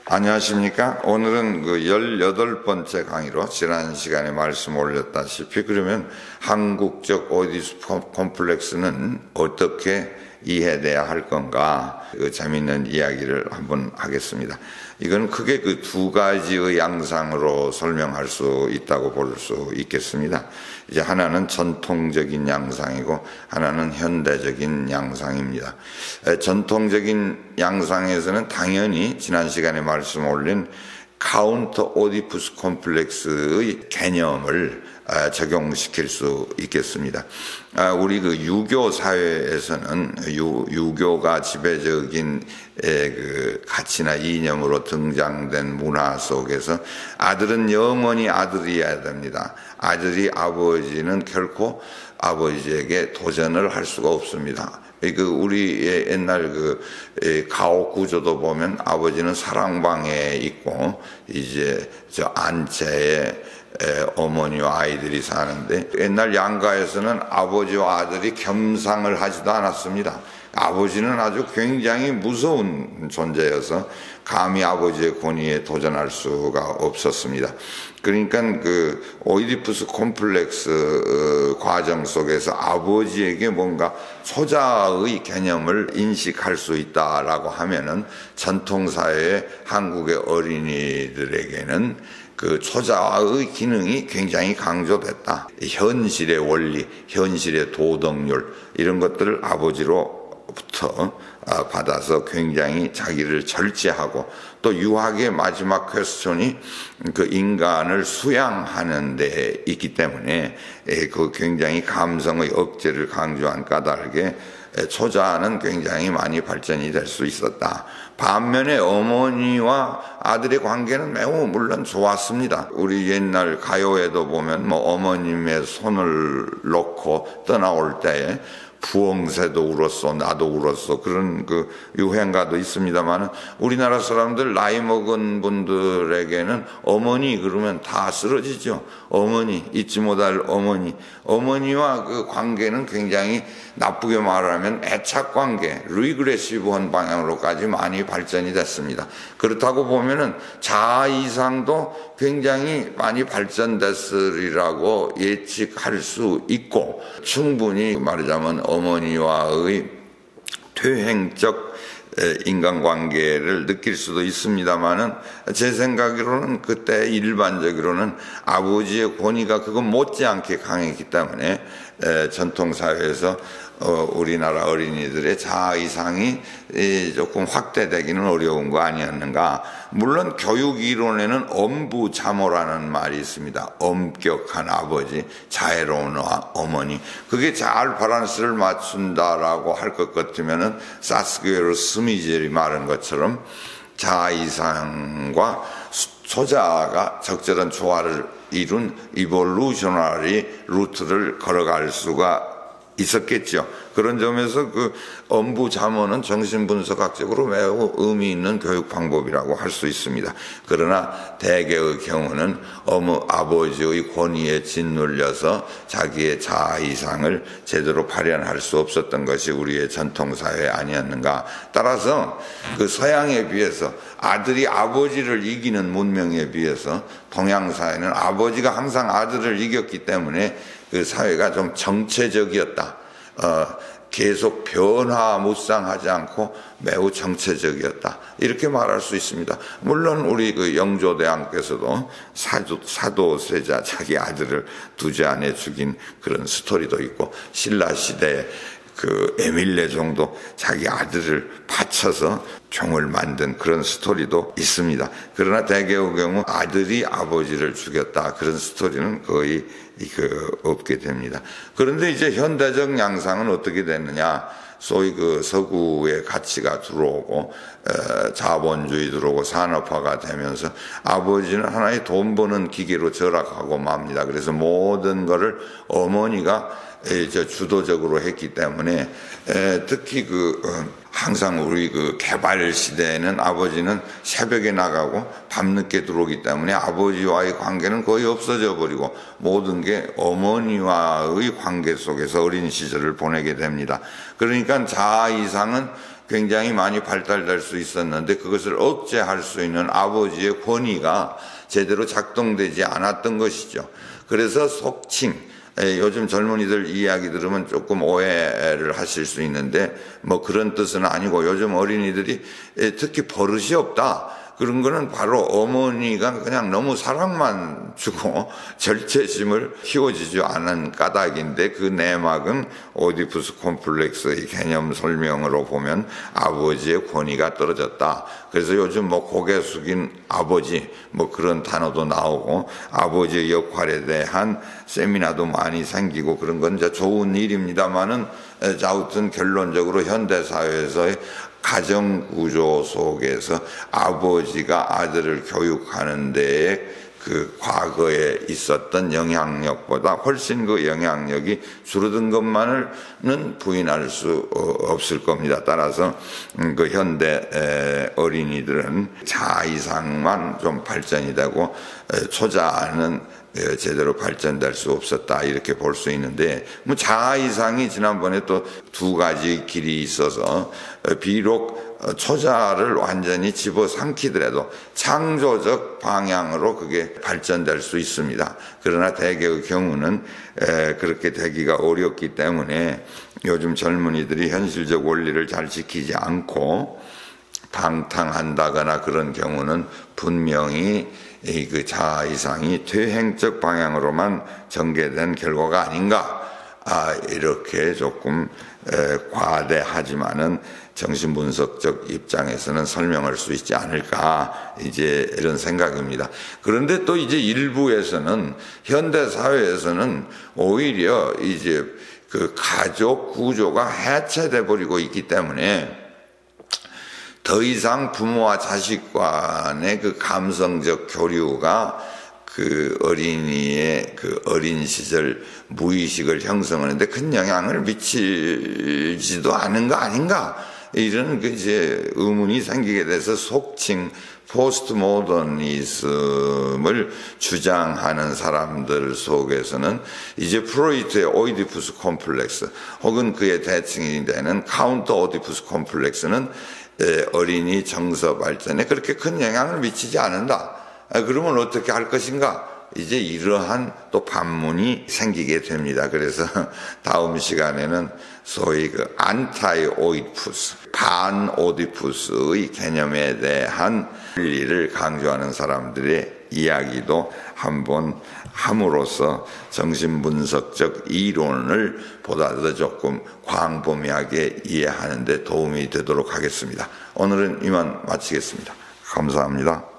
안녕하십니까. 오늘은 그 18번째 강의로 지난 시간에 말씀 올렸다시피 그러면 한국적 오이디푸스 콤플렉스는 어떻게 이해돼야 할 건가, 그 재미있는 이야기를 한번 하겠습니다. 이건 크게 그 두 가지의 양상으로 설명할 수 있다고 볼 수 있겠습니다. 이제 하나는 전통적인 양상이고 하나는 현대적인 양상입니다. 전통적인 양상에서는 당연히 지난 시간에 말씀 올린 카운터 오디푸스 콤플렉스의 개념을 적용시킬 수 있겠습니다. 우리 그 유교 사회에서는 유교가 지배적인 그 가치나 이념으로 등장된 문화 속에서 아들은 영원히 아들이어야 됩니다. 아들이 아버지는 결코 아버지에게 도전을 할 수가 없습니다. 우리의 옛날 가옥 구조도 보면 아버지는 사랑방에 있고 이제 저 안채에 어머니와 아이들이 사는데, 옛날 양가에서는 아버지와 아들이 겸상을 하지도 않았습니다. 아버지는 아주 굉장히 무서운 존재여서 감히 아버지의 권위에 도전할 수가 없었습니다. 그러니까 그 오이디푸스 콤플렉스 과정 속에서 아버지에게 뭔가 초자의 개념을 인식할 수 있다라고 하면은 전통사회의 한국의 어린이들에게는 그 초자의 기능이 굉장히 강조됐다. 현실의 원리, 현실의 도덕률, 이런 것들을 아버지로부터 받아서 굉장히 자기를 절제하고, 또 유학의 마지막 퀘스천이 그 인간을 수양하는 데 있기 때문에 그 굉장히 감성의 억제를 강조한 까닭에 초자는 굉장히 많이 발전이 될 수 있었다. 반면에 어머니와 아들의 관계는 매우 물론 좋았습니다. 우리 옛날 가요에도 보면 어머님의 손을 놓고 떠나올 때에 부엉새도 울었어, 나도 울었어, 그런 그 유행가도 있습니다만, 우리나라 사람들 나이 먹은 분들에게는 어머니 그러면 다 쓰러지죠. 어머니, 잊지 못할 어머니. 어머니와 그 관계는 굉장히 나쁘게 말하면 애착 관계, 리그레시브한 방향으로까지 많이 발전이 됐습니다. 그렇다고 보면은 자아 이상도 굉장히 많이 발전됐으리라고 예측할 수 있고, 충분히 말하자면 어머니와의 퇴행적 인간관계를 느낄 수도 있습니다만은, 제 생각으로는 그때 일반적으로는 아버지의 권위가 그거 못지않게 강했기 때문에 전통사회에서 우리나라 어린이들의 자아이상이 조금 확대되기는 어려운 거 아니었는가. 물론 교육 이론에는 엄부자모라는 말이 있습니다. 엄격한 아버지, 자애로운 어머니. 그게 잘 밸런스를 맞춘다라고 할 것 같으면은 사스기에로 스미젤이 말한 것처럼 자아이상과 초자아가 적절한 조화를 이룬 이볼루셔너리 루트를 걸어갈 수가 있었겠죠. 그런 점에서 그 엄부자모는 정신분석학적으로 매우 의미 있는 교육 방법이라고 할 수 있습니다. 그러나 대개의 경우는 아버지의 권위에 짓눌려서 자기의 자아이상을 제대로 발현할 수 없었던 것이 우리의 전통사회 아니었는가. 따라서 그 서양에 비해서 아들이 아버지를 이기는 문명에 비해서 동양사회는 아버지가 항상 아들을 이겼기 때문에 그 사회가 좀 정체적이었다. 계속 변화무쌍하지 않고 매우 정체적이었다. 이렇게 말할 수 있습니다. 물론 우리 그 영조대왕께서도 사도세자 자기 아들을 두제 안에 죽인 그런 스토리도 있고, 신라 시대에 그 에밀레종도 자기 아들을 바쳐서 종을 만든 그런 스토리도 있습니다. 그러나 대개의 경우 아들이 아버지를 죽였다, 그런 스토리는 거의 없게 됩니다. 그런데 이제 현대적 양상은 어떻게 됐느냐? 소위 그 서구의 가치가 들어오고 자본주의 들어오고 산업화가 되면서 아버지는 하나의 돈 버는 기계로 절약하고 맙니다. 그래서 모든 거를 어머니가 주도적으로 했기 때문에 특히 항상 우리 개발 시대에는 아버지는 새벽에 나가고 밤늦게 들어오기 때문에 아버지와의 관계는 거의 없어져 버리고 모든 게 어머니와의 관계 속에서 어린 시절을 보내게 됩니다. 그러니까 자아 이상은 굉장히 많이 발달될 수 있었는데 그것을 억제할 수 있는 아버지의 권위가 제대로 작동되지 않았던 것이죠. 그래서 속칭, 요즘 젊은이들 이야기 들으면 조금 오해를 하실 수 있는데 뭐 그런 뜻은 아니고 요즘 어린이들이 특히 버릇이 없다. 그런 거는 바로 어머니가 그냥 너무 사랑만 주고 절제심을 키워주지 않은 까닭인데 그 내막은 오디푸스 콤플렉스의 개념 설명으로 보면 아버지의 권위가 떨어졌다. 그래서 요즘 뭐 고개 숙인 아버지 뭐 그런 단어도 나오고 아버지의 역할에 대한 세미나도 많이 생기고 그런 건 이제 좋은 일입니다만은 아무튼 결론적으로 현대사회에서의 가정구조 속에서 아버지가 아들을 교육하는 데에 그 과거에 있었던 영향력보다 훨씬 그 영향력이 줄어든 것만은 부인할 수 없을 겁니다. 따라서 그 현대 어린이들은 자아 이상만 좀 발전이 되고 초자아는 제대로 발전될 수 없었다 이렇게 볼 수 있는데 뭐 자아 이상이 지난번에 또 두 가지 길이 있어서 비록 초자아를 완전히 집어삼키더라도 창조적 방향으로 그게 발전될 수 있습니다. 그러나 대개의 경우는 그렇게 되기가 어렵기 때문에 요즘 젊은이들이 현실적 원리를 잘 지키지 않고 방탕한다거나 그런 경우는 분명히 그 자아 이상이 퇴행적 방향으로만 전개된 결과가 아닌가, 이렇게 조금 과대하지만은 정신분석적 입장에서는 설명할 수 있지 않을까, 이제 이런 생각입니다. 그런데 또 이제 일부에서는 현대 사회에서는 오히려 이제 그 가족 구조가 해체돼 버리고 있기 때문에 더 이상 부모와 자식 간의 그 감성적 교류가 그 어린이의 그 어린 시절 무의식을 형성하는데 큰 영향을 미치지도 않은 거 아닌가, 이런 그 이제 의문이 생기게 돼서 속칭 포스트 모더니즘을 주장하는 사람들 속에서는 이제 프로이트의 오이디푸스 콤플렉스 혹은 그의 대칭이 되는 카운터 오디푸스 콤플렉스는 어린이 정서 발전에 그렇게 큰 영향을 미치지 않는다. 그러면 어떻게 할 것인가? 이제 이러한 또 반문이 생기게 됩니다. 그래서 다음 시간에는 소위 그 안타이 오이디푸스, 반 오디푸스의 개념에 대한 원리를 강조하는 사람들의 이야기도 한번 함으로써 정신분석적 이론을 보다 더 조금 광범위하게 이해하는 데 도움이 되도록 하겠습니다. 오늘은 이만 마치겠습니다. 감사합니다.